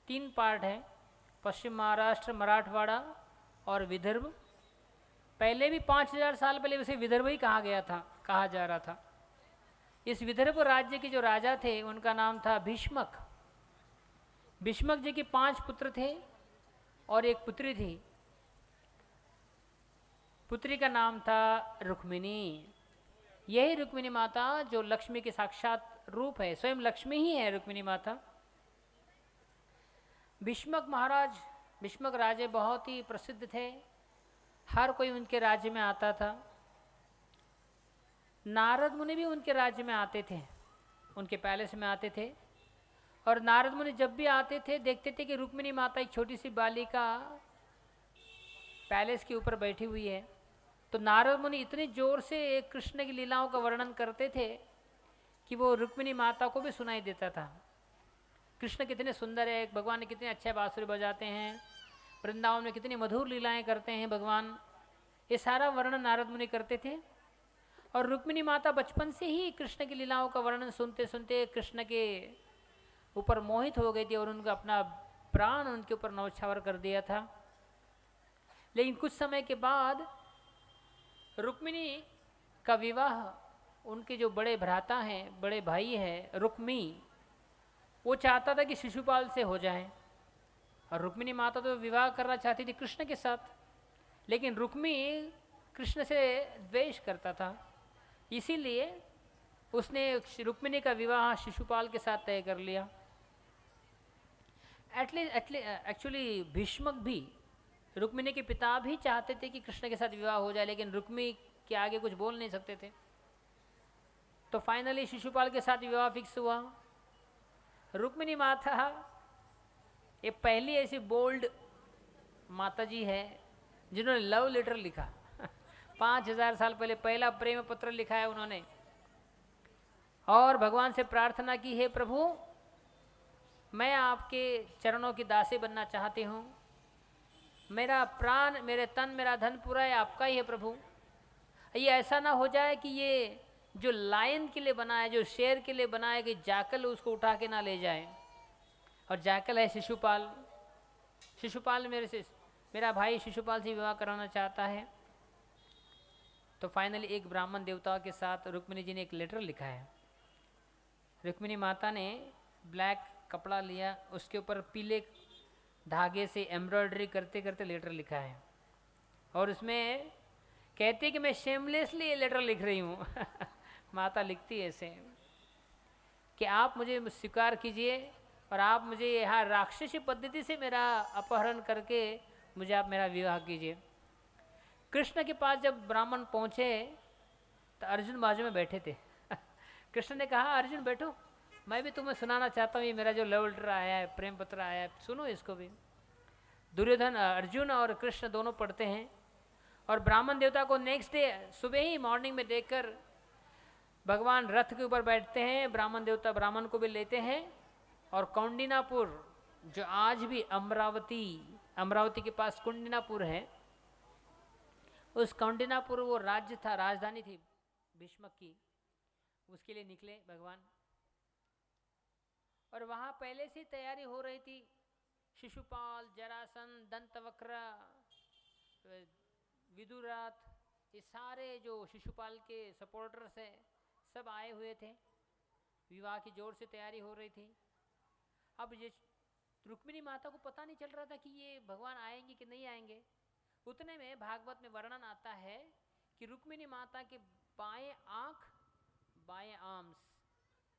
3 part है, पश्चिम महाराष्ट्र, मराठवाड़ा और विदर्भ। पहले भी 5000 साल पहले उसे विदर्भ ही कहा गया था, कहा जा रहा था। इस विदर्भ राज्य के जो राजा थे उनका नाम था भीष्मक। भीष्मक जी के 5 पुत्र थे और एक पुत्री थी। पुत्री का नाम था रुक्मिणी। यही रुक्मिणी माता जो लक्ष्मी के साक्षात रूप है, स्वयं लक्ष्मी ही है रुक्मिणी माता। भीष्मक महाराज, भीष्मक राजे बहुत ही प्रसिद्ध थे, हर कोई उनके राज्य में आता था। नारद मुनि भी उनके राज्य में आते थे, उनके पैलेस में आते थे। और नारद मुनि जब भी आते थे देखते थे कि रुक्मिणी माता एक छोटी सी बालिका पैलेस के ऊपर बैठी हुई है। तो नारद मुनि इतने जोर से कृष्ण की लीलाओं का वर्णन करते थे कि वो रुक्मिणी माता को भी सुनाई देता था। कृष्ण कितने सुंदर है, भगवान कितने अच्छे बांसुरी बजाते हैं, वृंदावन में कितनी मधुर लीलाएं करते हैं भगवान, ये सारा वर्णन नारद मुनि करते थे। और रुक्मिणी माता बचपन से ही कृष्ण की लीलाओं का वर्णन सुनते सुनते कृष्ण के ऊपर मोहित हो गई थी और उनका अपना प्राण उनके ऊपर न्यौछावर कर दिया था। लेकिन कुछ समय के बाद रुक्मिणी का विवाह उनके जो बड़े भ्राता हैं, बड़े भाई हैं रुक्मी, वो चाहता था कि शिशुपाल से हो जाए। और रुक्मिणी माता तो विवाह करना चाहती थी कृष्ण के साथ, लेकिन रुक्मी कृष्ण से द्वेष करता था। इसीलिए उसने रुक्मिणी का विवाह शिशुपाल के साथ तय कर लिया। एक्चुअली भीष्मक भी, रुक्मिणी के पिता भी चाहते थे कि कृष्ण के साथ विवाह हो जाए, लेकिन रुक्मी के आगे कुछ बोल नहीं सकते थे। तो फाइनली शिशुपाल के साथ विवाह फिक्स हुआ। रुक्मिणी माता ये पहली ऐसी बोल्ड माता जी है जिन्होंने लव लेटर लिखा 5000 साल पहले पहला प्रेम पत्र लिखा है उन्होंने, और भगवान से प्रार्थना की है, प्रभु मैं आपके चरणों की दासी बनना चाहती हूँ, मेरा प्राण, मेरे तन, मेरा धन पूरा है आपका ही है प्रभु। ये ऐसा ना हो जाए कि ये जो लायन के लिए बना है, जो शेर के लिए बना है, कि जाकल उसको उठा के ना ले जाए। और जाकल है शिशुपाल। शिशुपाल मेरा भाई शिशुपाल से विवाह कराना चाहता है। तो फाइनली एक ब्राह्मण देवता के साथ रुक्मिणी जी ने एक लेटर लिखा है। रुक्मिणी माता ने ब्लैक कपड़ा लिया, उसके ऊपर पीले धागे से एम्ब्रॉयडरी करते करते लेटर लिखा है। और उसमें कहती कि मैं शेमलेसली ये लेटर लिख रही हूँ माता लिखती है ऐसे कि आप मुझे स्वीकार कीजिए और आप मुझे यहाँ राक्षसी पद्धति से मेरा अपहरण करके मुझे आप मेरा विवाह कीजिए। कृष्ण के पास जब ब्राह्मण पहुँचे तो अर्जुन बाजू में बैठे थे कृष्ण ने कहा अर्जुन बैठो, मैं भी तुम्हें सुनाना चाहता हूँ, ये मेरा जो लव लेटर आया है, प्रेम पत्र आया है, सुनो इसको भी। दुर्योधन, अर्जुन और कृष्ण दोनों पढ़ते हैं। और ब्राह्मण देवता को नेक्स्ट डे सुबह ही मॉर्निंग में देखकर भगवान रथ के ऊपर बैठते हैं। ब्राह्मण देवता ब्राह्मण को भी लेते हैं और कौंडिनापुर, जो आज भी अमरावती के पास कौंडिनापुर है, उस कौंडिनापुर वो राज्य था, राजधानी थी भीष्मक की, उसके लिए निकले भगवान। और वहाँ पहले से तैयारी हो रही थी। शिशुपाल, जरासंध, दंतवक्र, विदुरथ, ये सारे जो शिशुपाल के सपोर्टर्स हैं सब आए हुए थे। विवाह की जोर से तैयारी हो रही थी। अब ये रुक्मिणी माता को पता नहीं चल रहा था कि ये भगवान आएंगे कि नहीं आएंगे। उतने में भागवत में वर्णन आता है कि रुक्मिणी माता के बाएं आँख, बाएं आर्म्स,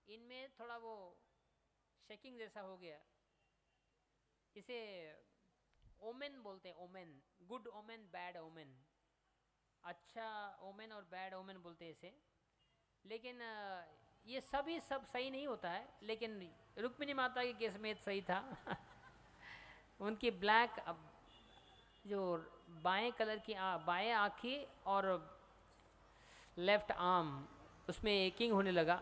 इनमें थोड़ा वो शेकिंग जैसा हो गया। इसे ओमेन बोलते हैं, omen, good omen, bad omen, अच्छा ओमेन और बैड ओमेन बोलते हैं इसे। लेकिन ये सभी सब सही नहीं होता है, लेकिन रुक्मिणी माता के केस में सही था उनकी ब्लैक जो बाएं कलर की बाएं आँखें और लेफ्ट आर्म, उसमें एकिंग होने लगा।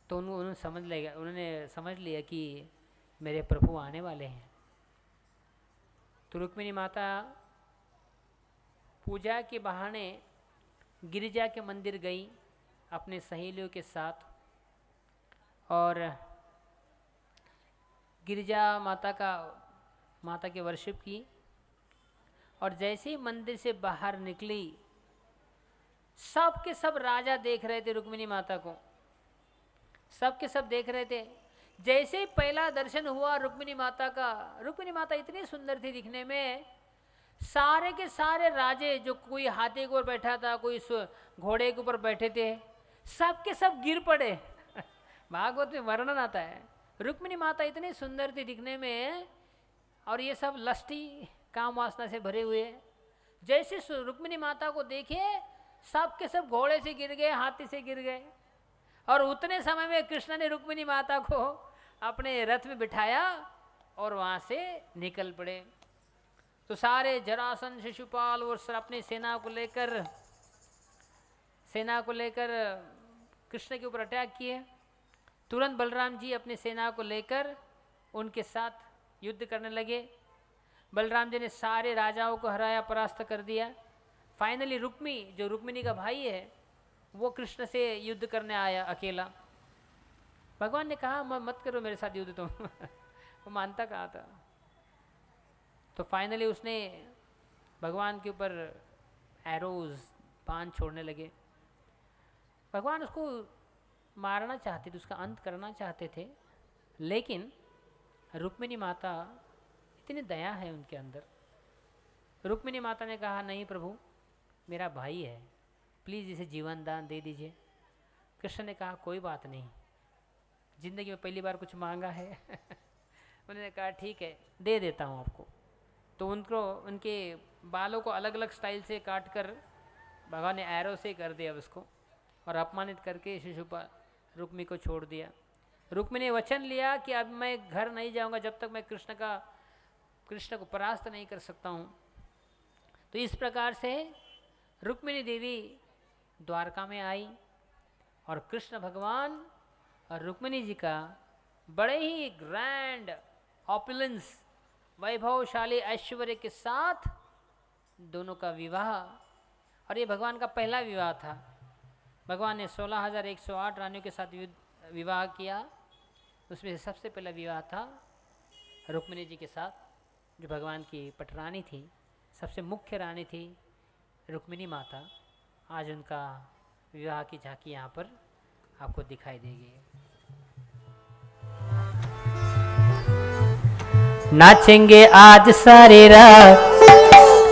तो उन्होंने समझ लिया कि मेरे प्रभु आने वाले हैं। तो रुक्मिणी माता पूजा के बहाने गिरिजा के मंदिर गई अपने सहेलियों के साथ, और गिरिजा माता की वर्शिप की। और जैसे ही मंदिर से बाहर निकली, सब के सब राजा देख रहे थे रुक्मिणी माता को, सब के सब देख रहे थे। जैसे ही पहला दर्शन हुआ रुक्मिणी माता का, रुक्मिणी माता इतनी सुंदर थी दिखने में, सारे के सारे राजे, जो कोई हाथी के ऊपर बैठा था, कोई घोड़े के ऊपर बैठे थे, सब के सब गिर पड़े। भागवत में वर्णन आता है, रुक्मिणी माता इतनी सुंदर थी दिखने में, और ये सब लस्टी काम वासना से भरे हुए। जैसे रुक्मिणी माता को देखे, सब के सब घोड़े से गिर गए, हाथी से गिर गए। और उतने समय में कृष्ण ने रुक्मिणी माता को अपने रथ में बिठाया और वहाँ से निकल पड़े। तो सारे जरासंध, शिशुपाल और सब अपनी सेना को लेकर कृष्ण के ऊपर अटैक किए। तुरंत बलराम जी अपनी सेना को लेकर उनके साथ युद्ध करने लगे। बलराम जी ने सारे राजाओं को हराया, परास्त कर दिया। फाइनली जो रुक्मिणी का भाई है, वो कृष्ण से युद्ध करने आया अकेला। भगवान ने कहा मत करो मेरे साथ युद्ध तुम। वो मानता कहा था। तो फाइनली उसने भगवान के ऊपर एरोज, बाण छोड़ने लगे। भगवान उसको मारना चाहते थे, उसका अंत करना चाहते थे, लेकिन रुक्मिणी माता, इतनी दया है उनके अंदर। रुक्मिणी माता ने कहा नहीं प्रभु, मेरा भाई है, प्लीज़ इसे जीवन दान दे दीजिए। कृष्ण ने कहा कोई बात नहीं, जिंदगी में पहली बार कुछ मांगा है। उन्होंने कहा ठीक है, दे देता हूँ आपको। तो उनके बालों को अलग अलग स्टाइल से काट कर भगवान ने एरो से कर दिया उसको, और अपमानित करके शिशुपाल रुक्मी को छोड़ दिया। रुक्मी ने वचन लिया कि अब मैं घर नहीं जाऊंगा जब तक मैं कृष्ण को परास्त नहीं कर सकता हूँ। तो इस प्रकार से रुक्मिणी देवी द्वारका में आई, और कृष्ण भगवान और रुक्मिणी जी का बड़े ही ग्रैंड ऑपुलेंस, वैभवशाली ऐश्वर्य के साथ दोनों का विवाह। और ये भगवान का पहला विवाह था। भगवान ने 16,108 रानियों के साथ विवाह किया, उसमें से सबसे पहला विवाह था रुक्मिणी जी के साथ, जो भगवान की पटरानी थी, सबसे मुख्य रानी थी रुक्मिणी माता। आज उनका विवाह की झांकी यहाँ पर आपको दिखाई देगी। नाचेंगे आज सारी रात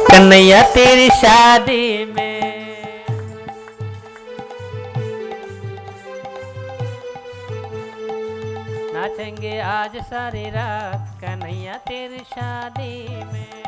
कन्हैया तेरी शादी में, नाचेंगे आज सारी रात कन्हैया तेरी शादी में।